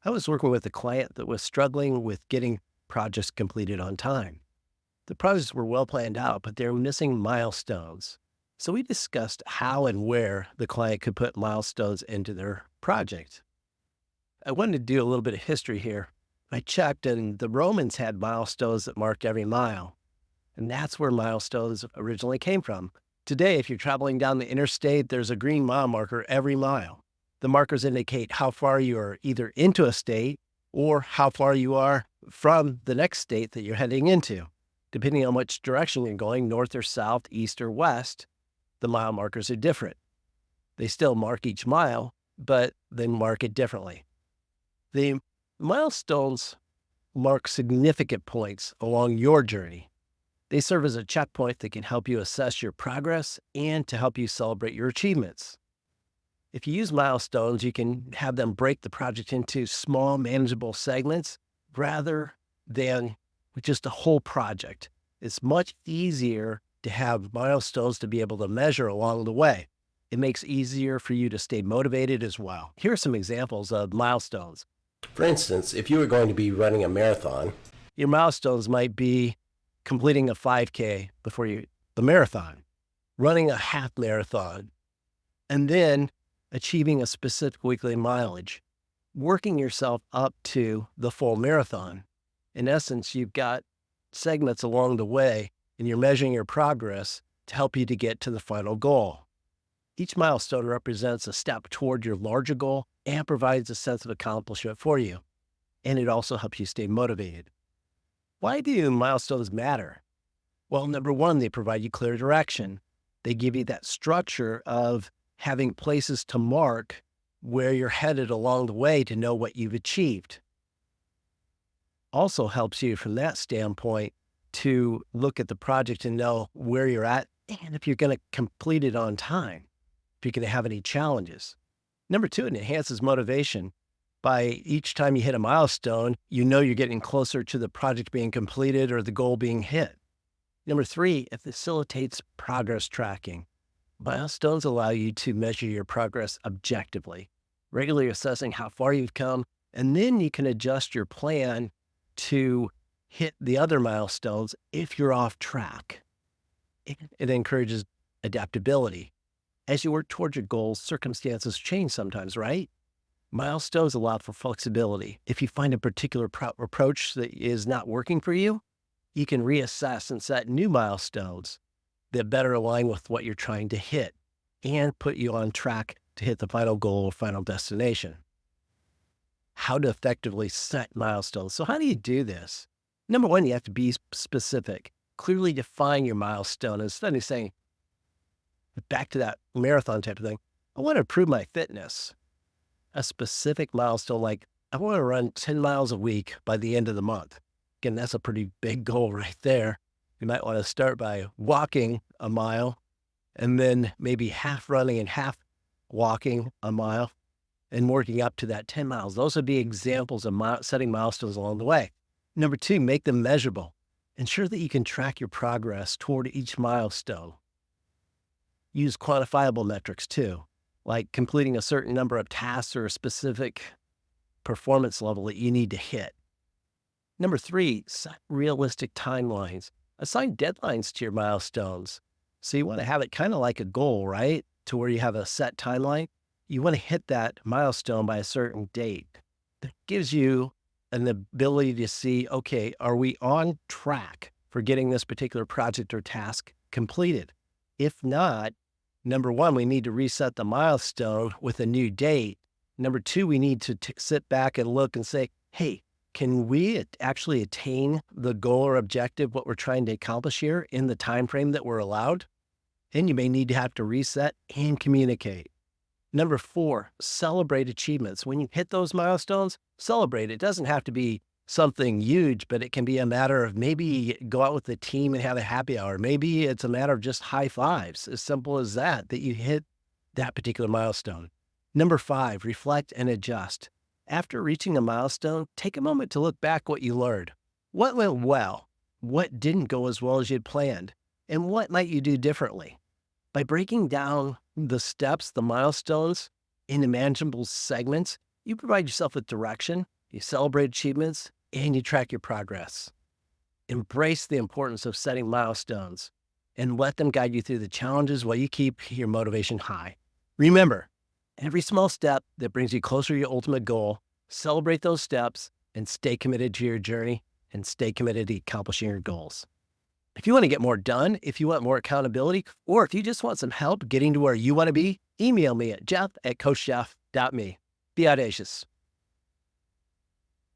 I was working with a client that was struggling with getting projects completed on time. The projects were well planned out, but they were missing milestones. So we discussed how and where the client could put milestones into their project. I wanted to do a little bit of history here. I checked, and the Romans had milestones that marked every mile. And that's where milestones originally came from. Today, if you're traveling down the interstate, there's a green mile marker every mile. The markers indicate how far you are either into a state or how far you are from the next state that you're heading into. Depending on which direction you're going, north or south, east or west, the mile markers are different. They still mark each mile, but they mark it differently. The milestones mark significant points along your journey. They serve as a checkpoint that can help you assess your progress and to help you celebrate your achievements. If you use milestones, you can have them break the project into small, manageable segments rather than with just a whole project. It's much easier to have milestones to be able to measure along the way. It makes it easier for you to stay motivated as well. Here are some examples of milestones. For instance, if you were going to be running a marathon, Your milestones might be completing a 5K before the marathon, running a half marathon, and then achieving a specific weekly mileage, working yourself up to the full marathon. In essence, you've got segments along the way, and you're measuring your progress to help you to get to the final goal. Each milestone represents a step toward your larger goal and provides a sense of accomplishment for you. And it also helps you stay motivated. Why do milestones matter? Well, number one, they provide you clear direction. They give you that structure of having places to mark where you're headed along the way to know what you've achieved. Also helps you from that standpoint to look at the project and know where you're at and if you're going to complete it on time, if you're going to have any challenges. Number two, it enhances motivation. By each time you hit a milestone, you know you're getting closer to the project being completed or the goal being hit. Number three, it facilitates progress tracking. Milestones allow you to measure your progress objectively, regularly assessing how far you've come, and then you can adjust your plan to hit the other milestones if you're off track. It encourages adaptability. As you work towards your goals, circumstances change sometimes, right? Milestones allow for flexibility. If you find a particular approach that is not working for you, you can reassess and set new milestones that better align with what you're trying to hit and put you on track to hit the final goal or final destination. How to effectively set milestones. So how do you do this? Number one, you have to be specific. Clearly define your milestone instead of saying, back to that marathon type of thing, I want to improve my fitness. A specific milestone like, I want to run 10 miles a week by the end of the month. Again, that's a pretty big goal right there. You might want to start by walking a mile and then maybe half running and half walking a mile and working up to that 10 miles. Those would be examples of setting milestones along the way. Number two, make them measurable. Ensure that you can track your progress toward each milestone. Use quantifiable metrics too, like completing a certain number of tasks or a specific performance level that you need to hit. Number three, set realistic timelines. Assign deadlines to your milestones. So you want to have it kind of like a goal, right? To where you have a set timeline. You want to hit that milestone by a certain date. That gives you an ability to see, okay, are we on track for getting this particular project or task completed? If not, number one, we need to reset the milestone with a new date. Number two, we need to sit back and look and say, hey, can we actually attain the goal or objective, what we're trying to accomplish here in the time frame that we're allowed? And you may need to have to reset and communicate. Number four, celebrate achievements. When you hit those milestones, celebrate. It doesn't have to be something huge, but it can be a matter of maybe go out with the team and have a happy hour. Maybe it's a matter of just high fives, as simple as that you hit that particular milestone. Number five, reflect and adjust. After reaching a milestone, take a moment to look back what you learned. What went well? What didn't go as well as you'd planned? And what might you do differently? By breaking down the steps, the milestones, into manageable segments, You provide yourself with direction, you celebrate achievements, and you track your progress. Embrace the importance of setting milestones and let them guide you through the challenges while you keep your motivation high. Remember, every small step that brings you closer to your ultimate goal, celebrate those steps and stay committed to your journey and stay committed to accomplishing your goals. If you want to get more done, if you want more accountability, or if you just want some help getting to where you want to be, email me at jeff@coachjeff.me. Be audacious.